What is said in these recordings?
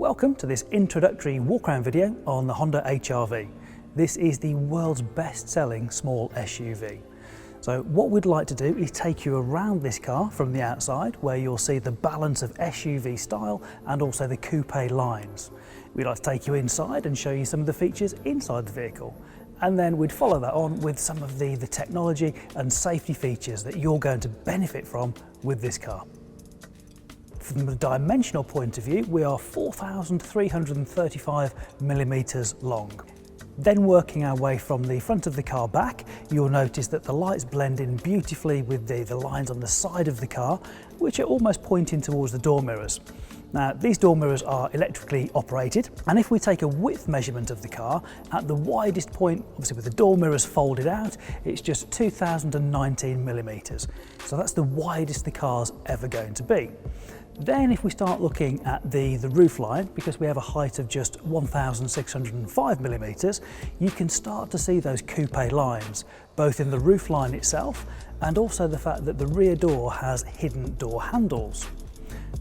Welcome to this introductory walk-around video on the Honda HR-V. This is the world's best-selling small SUV. So what we'd like to do is take you around this car from the outside, where you'll see the balance of SUV style and also the coupe lines. We'd like to take you inside and show you some of the features inside the vehicle. And then we'd follow that on with some of the technology and safety features that you're going to benefit from with this car. From the dimensional point of view, we are 4,335 millimeters long. Then working our way from the front of the car back, you'll notice that the lights blend in beautifully with the lines on the side of the car, which are almost pointing towards the door mirrors. Now, these door mirrors are electrically operated, and if we take a width measurement of the car, at the widest point, obviously with the door mirrors folded out, it's just 2,019 millimeters. So that's the widest the car's ever going to be. Then if we start looking at the roof line, because we have a height of just 1,605 millimeters, you can start to see those coupe lines, both in the roof line itself and also the fact that the rear door has hidden door handles.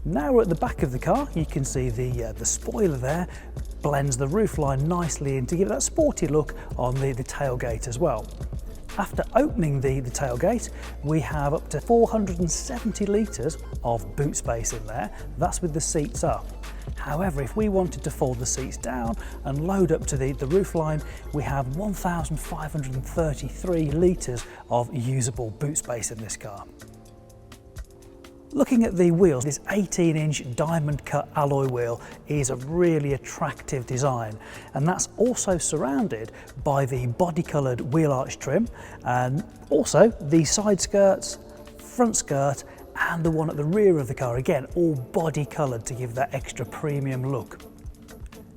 Now we're at the back of the car, you can see the spoiler there blends the roof line nicely in to give it that sporty look on the tailgate as well. After opening the tailgate, we have up to 470 litres of boot space in there. That's with the seats up. However, if we wanted to fold the seats down and load up to the roof line, we have 1,533 litres of usable boot space in this car. Looking at the wheels, this 18-inch diamond cut alloy wheel is a really attractive design, and that's also surrounded by the body coloured wheel arch trim and also the side skirts, front skirt and the one at the rear of the car, again all body coloured to give that extra premium look.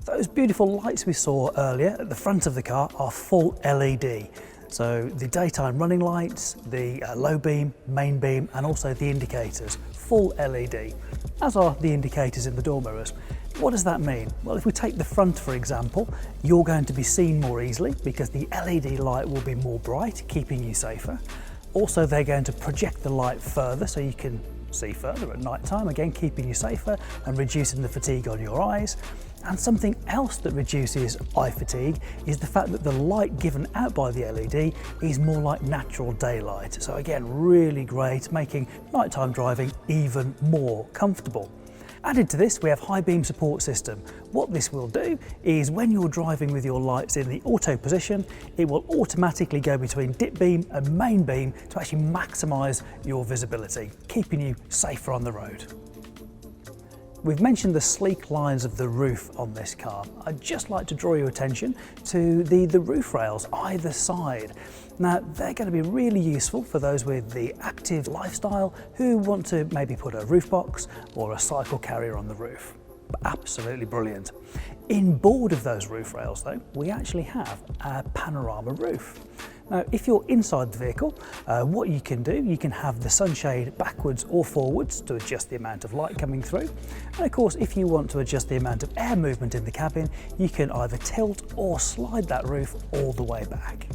Those beautiful lights we saw earlier at the front of the car are full LED. So the daytime running lights, the low beam, main beam and also the indicators, full LED, as are the indicators in the door mirrors. What does that mean? Well, if we take the front for example, you're going to be seen more easily because the LED light will be more bright, keeping you safer. Also, they're going to project the light further so you can see further at night time, again keeping you safer and reducing the fatigue on your eyes. And something else that reduces eye fatigue is the fact that the light given out by the LED is more like natural daylight. So again, really great, making nighttime driving even more comfortable. Added to this, we have high beam support system. What this will do is when you're driving with your lights in the auto position, it will automatically go between dip beam and main beam to actually maximise your visibility, keeping you safer on the road. We've mentioned the sleek lines of the roof on this car. I'd just like to draw your attention to the roof rails either side. Now, they're going to be really useful for those with the active lifestyle who want to maybe put a roof box or a cycle carrier on the roof. Absolutely brilliant. Inboard of those roof rails though, we actually have a panorama roof. Now, if you're inside the vehicle, what you can do, you can have the sunshade backwards or forwards to adjust the amount of light coming through. And of course, if you want to adjust the amount of air movement in the cabin, you can either tilt or slide that roof all the way back.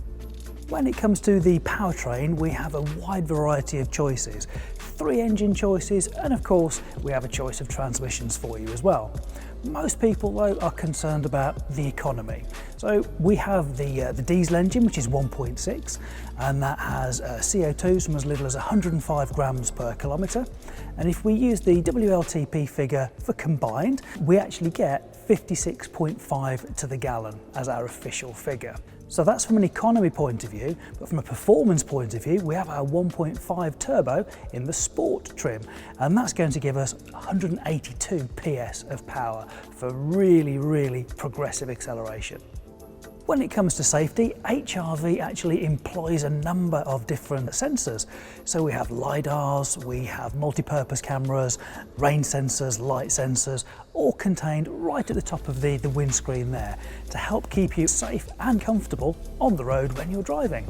When it comes to the powertrain, we have a wide variety of choices. 3 engine choices, and of course, we have a choice of transmissions for you as well. Most people though are concerned about the economy. So we have the diesel engine, which is 1.6, and that has CO2s from as little as 105 grams per kilometre. And if we use the WLTP figure for combined, we actually get 56.5 to the gallon as our official figure. So that's from an economy point of view, but from a performance point of view, we have our 1.5 turbo in the sport trim, and that's going to give us 182 PS of power for really, really progressive acceleration. When it comes to safety, HR-V actually employs a number of different sensors. So we have LiDARs, we have multi-purpose cameras, rain sensors, light sensors, all contained right at the top of the windscreen there to help keep you safe and comfortable on the road when you're driving.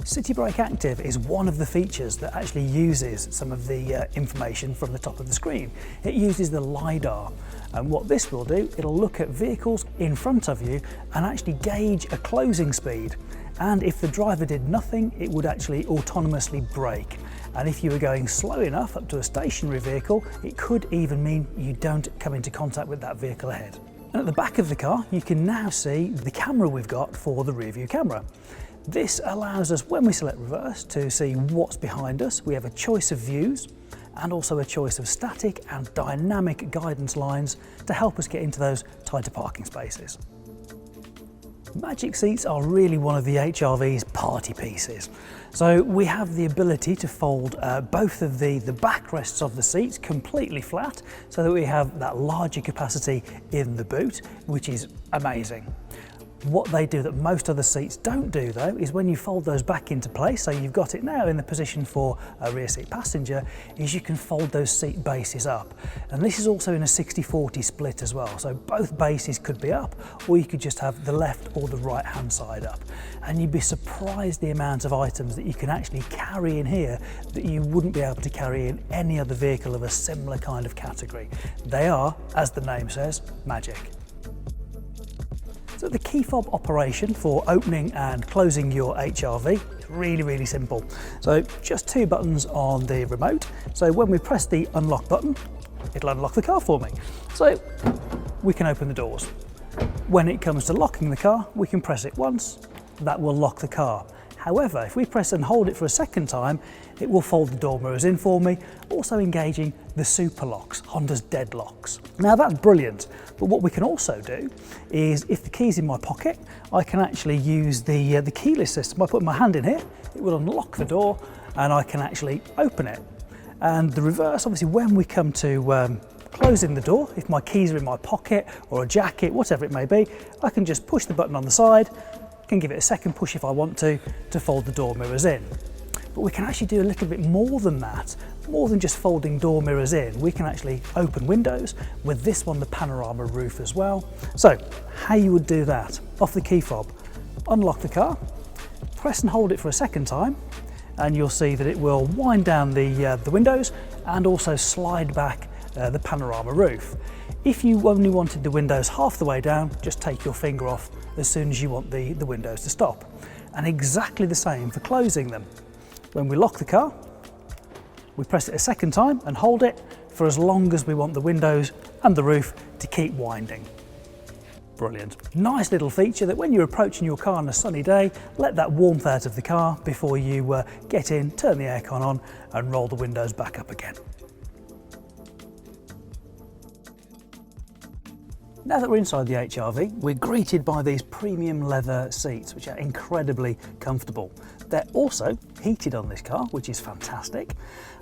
City Brake Active is one of the features that actually uses some of the information from the top of the screen. It uses the LiDAR, and what this will do, it'll look at vehicles in front of you and actually gauge a closing speed. And if the driver did nothing, it would actually autonomously brake. And if you were going slow enough up to a stationary vehicle, it could even mean you don't come into contact with that vehicle ahead. And at the back of the car, you can now see the camera we've got for the rear view camera. This allows us, when we select reverse, to see what's behind us. We have a choice of views and also a choice of static and dynamic guidance lines to help us get into those tighter parking spaces. Magic seats are really one of the HRV's party pieces. So we have the ability to fold both of the backrests of the seats completely flat so that we have that larger capacity in the boot, which is amazing. What they do that most other seats don't do though is when you fold those back into place, so you've got it now in the position for a rear seat passenger, is you can fold those seat bases up. And this is also in a 60-40 split as well, so both bases could be up, or you could just have the left or the right hand side up. And you'd be surprised the amount of items that you can actually carry in here that you wouldn't be able to carry in any other vehicle of a similar kind of category. They are, as the name says, magic. So the key fob operation for opening and closing your HRV is really simple. So just 2 buttons on the remote. So when we press the unlock button, it'll unlock the car for me. So we can open the doors. When it comes to locking the car, we can press it once, that will lock the car. However, if we press and hold it for a second time, it will fold the door mirrors in for me, also engaging the super locks, Honda's dead locks. Now that's brilliant, but what we can also do is, if the key's in my pocket, I can actually use the keyless system. I put my hand in here, it will unlock the door, and I can actually open it. And the reverse, obviously, when we come to closing the door, if my keys are in my pocket or a jacket, whatever it may be, I can just push the button on the side, can give it a second push if I want to fold the door mirrors in. But we can actually do a little bit more than that, more than just folding door mirrors in. We can actually open windows, with this one the panorama roof as well. So how you would do that: off the key fob, unlock the car, press and hold it for a second time, and you'll see that it will wind down the windows and also slide back the panorama roof. If you only wanted the windows half the way down, just take your finger off as soon as you want the windows to stop. And exactly the same for closing them. When we lock the car, we press it a second time and hold it for as long as we want the windows and the roof to keep winding. Brilliant. Nice little feature that when you're approaching your car on a sunny day, let that warmth out of the car before you get in, turn the aircon on and roll the windows back up again. Now that we're inside the HRV, we're greeted by these premium leather seats, which are incredibly comfortable. They're also heated on this car, which is fantastic.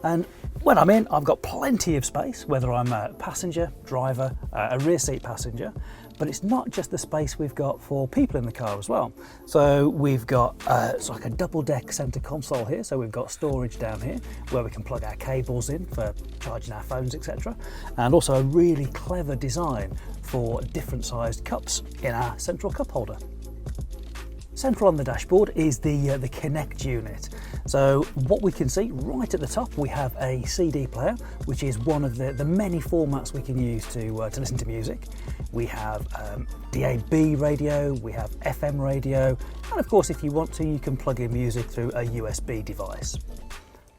And when I'm in, I've got plenty of space, whether I'm a passenger, driver, a rear seat passenger. But it's not just the space we've got for people in the car as well. So we've got it's like a double deck center console here. So we've got storage down here where we can plug our cables in for charging our phones, etc. And also a really clever design for different sized cups in our central cup holder. Central on the dashboard is the Connect unit. So what we can see right at the top, we have a CD player, which is one of the many formats we can use to listen to music. We have DAB radio, we have FM radio, and of course if you want to, you can plug in music through a USB device.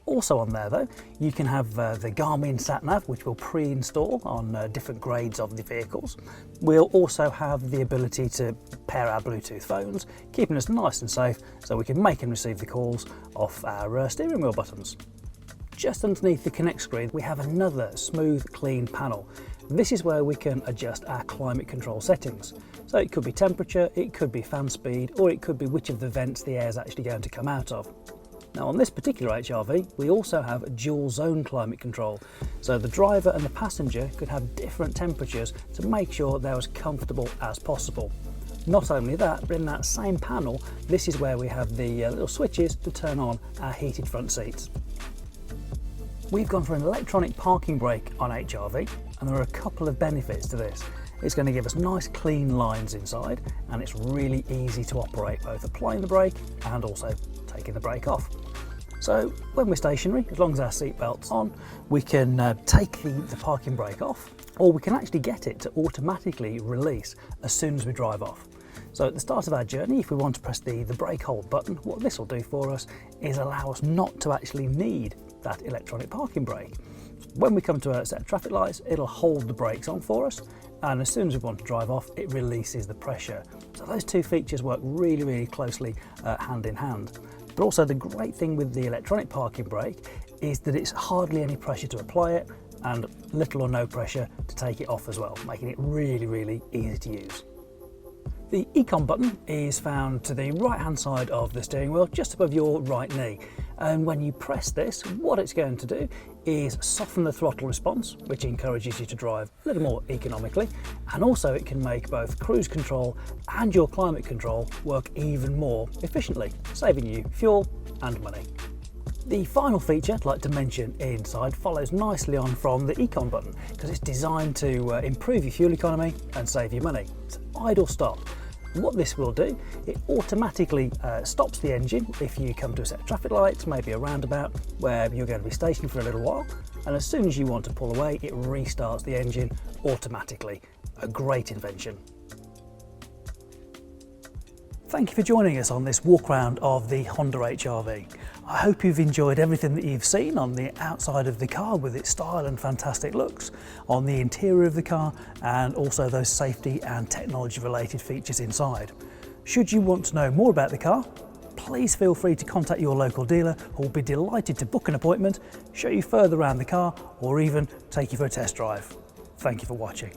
Also on there though, you can have the Garmin sat-nav, which we'll pre-install on different grades of the vehicles. We'll also have the ability to pair our Bluetooth phones, keeping us nice and safe so we can make and receive the calls off our steering wheel buttons. Just underneath the Connect screen, we have another smooth, clean panel. This is where we can adjust our climate control settings. So it could be temperature, it could be fan speed, or it could be which of the vents the air is actually going to come out of. Now on this particular HRV, we also have dual zone climate control. So the driver and the passenger could have different temperatures to make sure they're as comfortable as possible. Not only that, but in that same panel, this is where we have the little switches to turn on our heated front seats. We've gone for an electronic parking brake on HRV, and there are a couple of benefits to this. It's going to give us nice clean lines inside, and it's really easy to operate, both applying the brake and also taking the brake off. So when we're stationary, as long as our seatbelt's on, we can take the parking brake off, or we can actually get it to automatically release as soon as we drive off. So at the start of our journey, if we want to press the brake hold button, what this will do for us is allow us not to actually need that electronic parking brake. When we come to a set of traffic lights, it'll hold the brakes on for us, and as soon as we want to drive off, it releases the pressure. So those two features work really, really closely hand in hand. But also the great thing with the electronic parking brake is that it's hardly any pressure to apply it and little or no pressure to take it off as well, making it really, really easy to use. The Econ button is found to the right hand side of the steering wheel, just above your right knee. And when you press this, what it's going to do is soften the throttle response, which encourages you to drive a little more economically. And also it can make both cruise control and your climate control work even more efficiently, saving you fuel and money. The final feature I'd like to mention inside follows nicely on from the Econ button because it's designed to improve your fuel economy and save you money. It's idle stop. And what this will do, it automatically stops the engine if you come to a set of traffic lights, maybe a roundabout where you're going to be stationed for a little while, and as soon as you want to pull away, it restarts the engine automatically. A great invention. Thank you for joining us on this walk around of the Honda HR-V. I hope you've enjoyed everything that you've seen on the outside of the car with its style and fantastic looks, on the interior of the car, and also those safety and technology related features inside. Should you want to know more about the car, please feel free to contact your local dealer who will be delighted to book an appointment, show you further around the car, or even take you for a test drive. Thank you for watching.